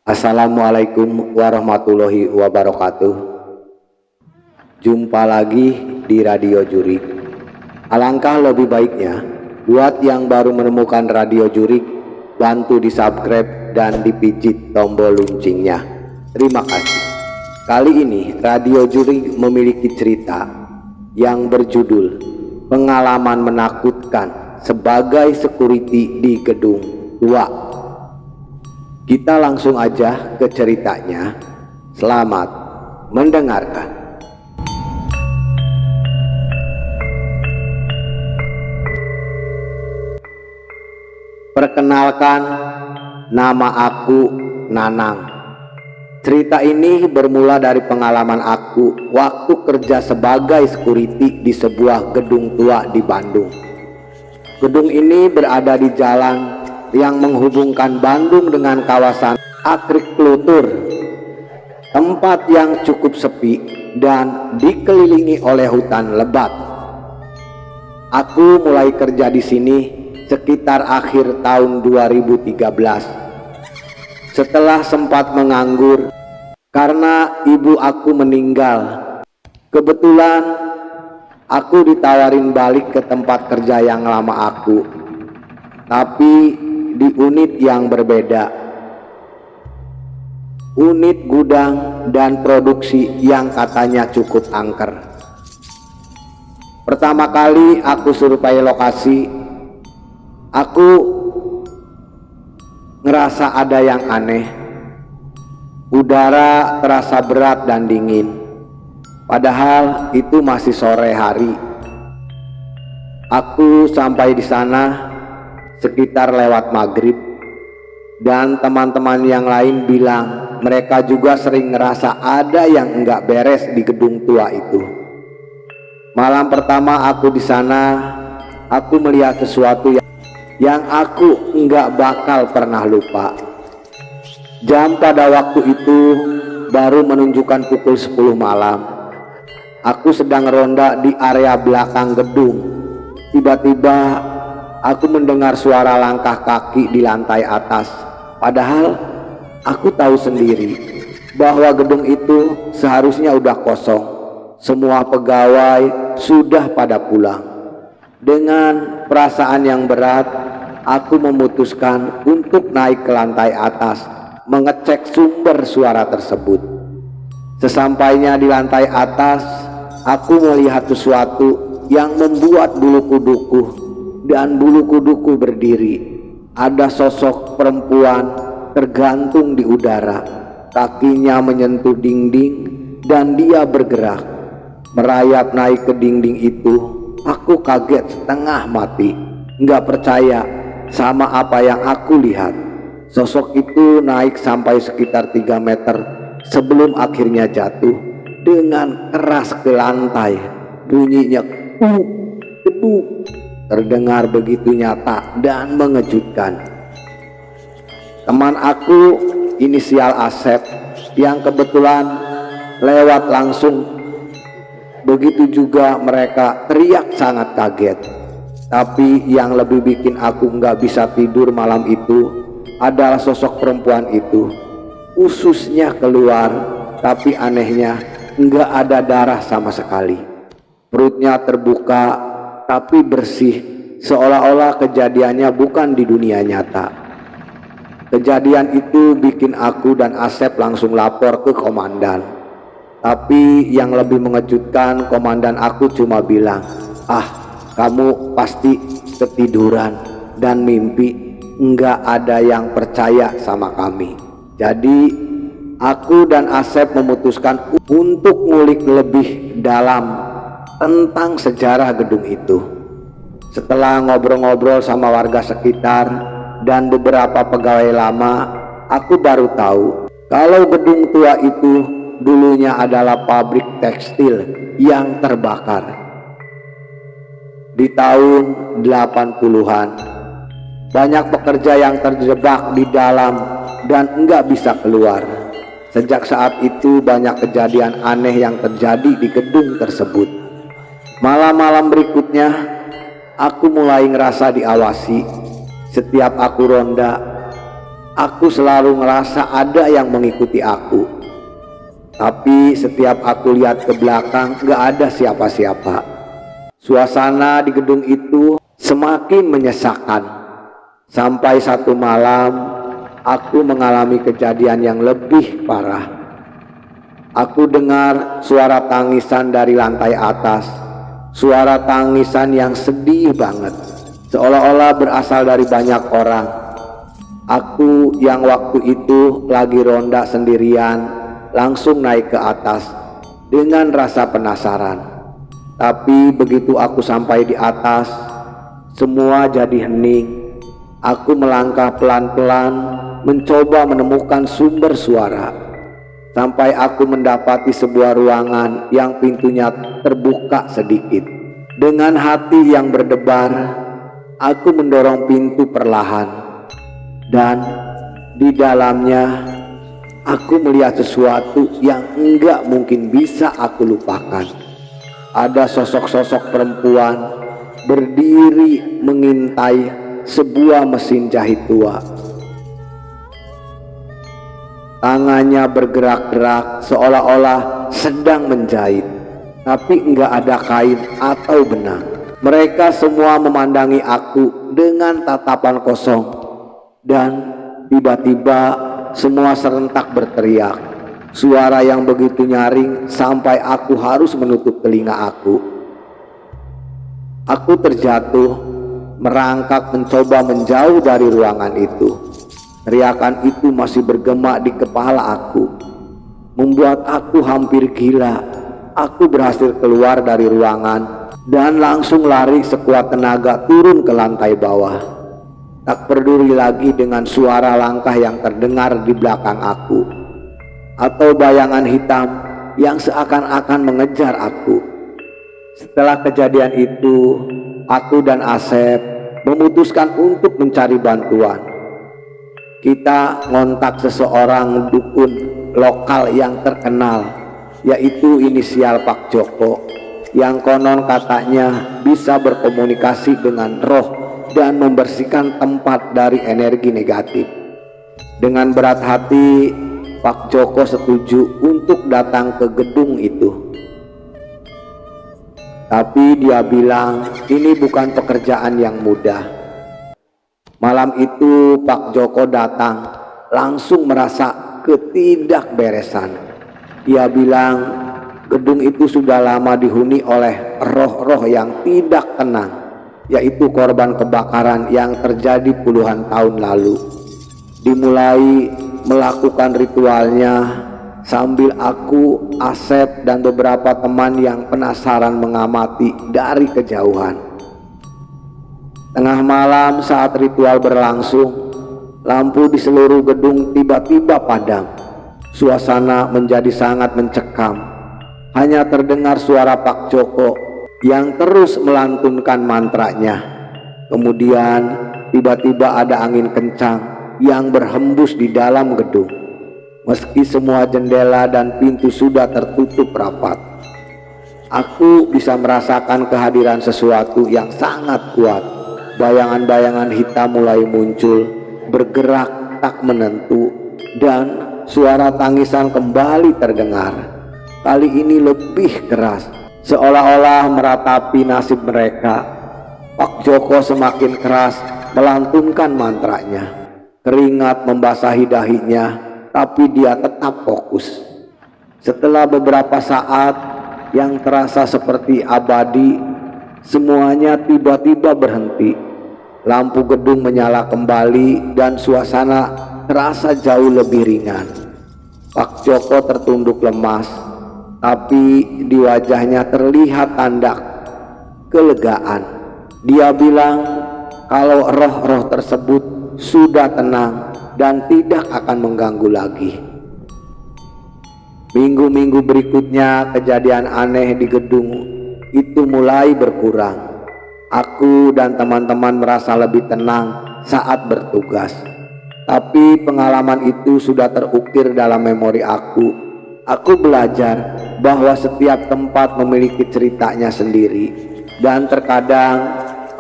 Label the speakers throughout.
Speaker 1: Assalamualaikum warahmatullahi wabarakatuh. Jumpa lagi di Radio Jurik. Alangkah lebih baiknya buat yang baru menemukan Radio Jurik, bantu di subscribe dan dipijit tombol loncengnya. Terima kasih. Kali ini Radio Jurik memiliki cerita yang berjudul Pengalaman Menakutkan sebagai security di gedung tua. Kita langsung aja ke ceritanya. Selamat mendengarkan. Perkenalkan, nama aku Nanang. Cerita ini bermula dari pengalaman aku waktu kerja sebagai security di sebuah gedung tua di Bandung. Gedung ini berada di jalan yang menghubungkan Bandung dengan kawasan Akrik Klutur, tempat yang cukup sepi dan dikelilingi oleh hutan lebat. Aku mulai kerja di sini sekitar akhir tahun 2013 setelah sempat menganggur karena ibu aku meninggal. Kebetulan aku ditawarin balik ke tempat kerja yang lama aku, tapi di unit yang berbeda, unit gudang dan produksi yang katanya cukup angker. Pertama kali aku survei lokasi, aku ngerasa ada yang aneh. Udara terasa berat dan dingin, padahal itu masih sore hari. Aku sampai di sana sekitar lewat maghrib, dan teman-teman yang lain bilang mereka juga sering ngerasa ada yang enggak beres di gedung tua itu. Malam pertama aku di sana, aku melihat sesuatu yang aku enggak bakal pernah lupa. Jam pada waktu itu baru menunjukkan pukul 10 malam. Aku sedang ronda di area belakang gedung. Tiba-tiba aku mendengar suara langkah kaki di lantai atas. Padahal aku tahu sendiri bahwa gedung itu seharusnya udah kosong. Semua pegawai sudah pada pulang. Dengan perasaan yang berat, aku memutuskan untuk naik ke lantai atas, mengecek sumber suara tersebut. Sesampainya di lantai atas, aku melihat sesuatu yang membuat bulu kuduku dan bulu kuduku berdiri. Ada sosok perempuan tergantung di udara, kakinya menyentuh dinding dan dia bergerak merayap naik ke dinding itu. Aku kaget setengah mati, nggak percaya sama apa yang aku lihat. Sosok itu naik sampai sekitar 3 meter sebelum akhirnya jatuh dengan keras ke lantai. Bunyinya geduk terdengar begitu nyata dan mengejutkan. Teman aku inisial Asep yang kebetulan lewat langsung, begitu juga mereka teriak sangat kaget. Tapi yang lebih bikin aku nggak bisa tidur malam itu adalah sosok perempuan itu. Ususnya keluar, tapi anehnya nggak ada darah sama sekali. Perutnya terbuka tapi bersih, seolah-olah kejadiannya bukan di dunia nyata. Kejadian itu bikin aku dan Asep langsung lapor ke komandan. Tapi yang lebih mengejutkan, komandan aku cuma bilang, kamu pasti ketiduran dan mimpi, nggak ada yang percaya sama kami. Jadi aku dan Asep memutuskan untuk ngulik lebih dalam tentang sejarah gedung itu. Setelah ngobrol-ngobrol sama warga sekitar dan beberapa pegawai lama, aku baru tahu kalau gedung tua itu dulunya adalah pabrik tekstil yang terbakar di tahun 80-an. Banyak pekerja yang terjebak di dalam dan enggak bisa keluar. Sejak saat itu banyak kejadian aneh yang terjadi di gedung tersebut. Malam-malam berikutnya aku mulai ngerasa diawasi. Setiap aku ronda, Aku selalu ngerasa ada yang mengikuti aku. Tapi setiap aku lihat ke belakang gak ada siapa-siapa. Suasana di gedung itu semakin menyesakan. Sampai satu malam aku mengalami kejadian yang lebih parah. Aku dengar suara tangisan dari lantai atas. Suara tangisan yang sedih banget, seolah-olah berasal dari banyak orang. Aku yang waktu itu lagi ronda sendirian langsung naik ke atas dengan rasa penasaran. Tapi begitu aku sampai di atas, semua jadi hening. Aku melangkah pelan-pelan mencoba menemukan sumber suara, sampai aku mendapati sebuah ruangan yang pintunya terbuka sedikit. Dengan hati yang berdebar, aku mendorong pintu perlahan. Dan di dalamnya aku melihat sesuatu yang enggak mungkin bisa aku lupakan. Ada sosok-sosok perempuan berdiri mengintai sebuah mesin jahit tua. Tangannya bergerak-gerak seolah-olah sedang menjahit, tapi enggak ada kain atau benang. Mereka semua memandangi aku dengan tatapan kosong. Dan tiba-tiba semua serentak berteriak. Suara yang begitu nyaring sampai aku harus menutup telinga aku. Aku terjatuh, merangkak mencoba menjauh dari ruangan itu. Teriakan itu masih bergema di kepala aku, membuat aku hampir gila. Aku berhasil keluar dari ruangan dan langsung lari sekuat tenaga turun ke lantai bawah. Tak peduli lagi dengan suara langkah yang terdengar di belakang aku, atau bayangan hitam yang seakan-akan mengejar aku. Setelah kejadian itu, aku dan Asep memutuskan untuk mencari bantuan. Kita ngontak seseorang dukun lokal yang terkenal, yaitu inisial Pak Joko, yang konon katanya bisa berkomunikasi dengan roh dan membersihkan tempat dari energi negatif. Dengan berat hati, Pak Joko setuju untuk datang ke gedung itu. Tapi dia bilang ini bukan pekerjaan yang mudah. Malam itu Pak Joko datang langsung merasa ketidakberesan. Dia bilang gedung itu sudah lama dihuni oleh roh-roh yang tidak tenang, yaitu korban kebakaran yang terjadi puluhan tahun lalu. Dimulai melakukan ritualnya sambil aku, Asep, dan beberapa teman yang penasaran mengamati dari kejauhan. Tengah malam saat ritual berlangsung, lampu di seluruh gedung tiba-tiba padam. Suasana menjadi sangat mencekam. Hanya terdengar suara Pak Joko yang terus melantunkan mantranya. Kemudian tiba-tiba ada angin kencang yang berhembus di dalam gedung. Meski semua jendela dan pintu sudah tertutup rapat, aku bisa merasakan kehadiran sesuatu yang sangat kuat. Bayangan-bayangan hitam mulai muncul, bergerak tak menentu, dan suara tangisan kembali terdengar. Kali ini lebih keras, seolah-olah meratapi nasib mereka. Pak Joko semakin keras melantunkan mantranya. Keringat membasahi dahinya, tapi dia tetap fokus. Setelah beberapa saat yang terasa seperti abadi, semuanya tiba-tiba berhenti. Lampu gedung menyala kembali dan suasana terasa jauh lebih ringan. Pak Joko tertunduk lemas, tapi di wajahnya terlihat tanda kelegaan. Dia bilang kalau roh-roh tersebut sudah tenang dan tidak akan mengganggu lagi. Minggu-minggu berikutnya kejadian aneh di gedung itu mulai berkurang. Aku dan teman-teman merasa lebih tenang saat bertugas. Tapi pengalaman itu sudah terukir dalam memori aku. Aku belajar bahwa setiap tempat memiliki ceritanya sendiri, dan terkadang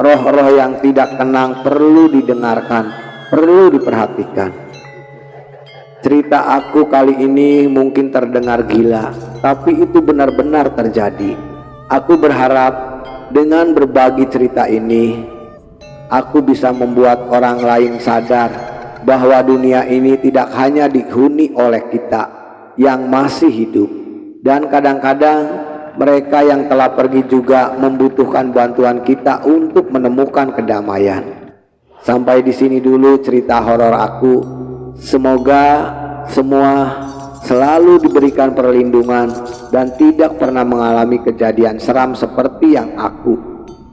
Speaker 1: roh-roh yang tidak tenang perlu didengarkan, perlu diperhatikan. Cerita aku kali ini mungkin terdengar gila, tapi itu benar-benar terjadi. Aku berharap dengan berbagi cerita ini, aku bisa membuat orang lain sadar bahwa dunia ini tidak hanya dihuni oleh kita yang masih hidup, dan kadang-kadang mereka yang telah pergi juga membutuhkan bantuan kita untuk menemukan kedamaian. Sampai di sini dulu cerita horor aku. Semoga semua selalu diberikan perlindungan dan tidak pernah mengalami kejadian seram seperti yang aku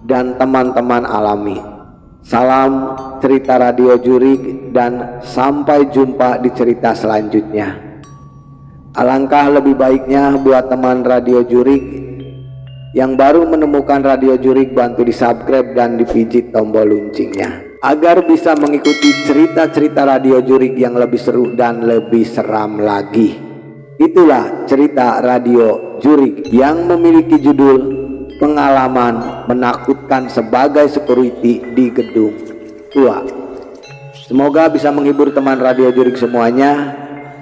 Speaker 1: dan teman-teman alami. Salam cerita Radio Jurik dan sampai jumpa di cerita selanjutnya. Alangkah lebih baiknya buat teman Radio Jurik yang baru menemukan Radio Jurik, bantu di subscribe dan dipijit tombol loncengnya agar bisa mengikuti cerita-cerita Radio Jurik yang lebih seru dan lebih seram lagi. Itulah cerita Radio Jurik yang memiliki judul Pengalaman Menakutkan Sebagai Security di Gedung Tua. Semoga bisa menghibur teman Radio Jurik semuanya,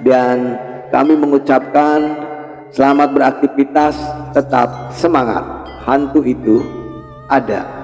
Speaker 1: dan kami mengucapkan selamat beraktivitas, tetap semangat. Hantu itu ada.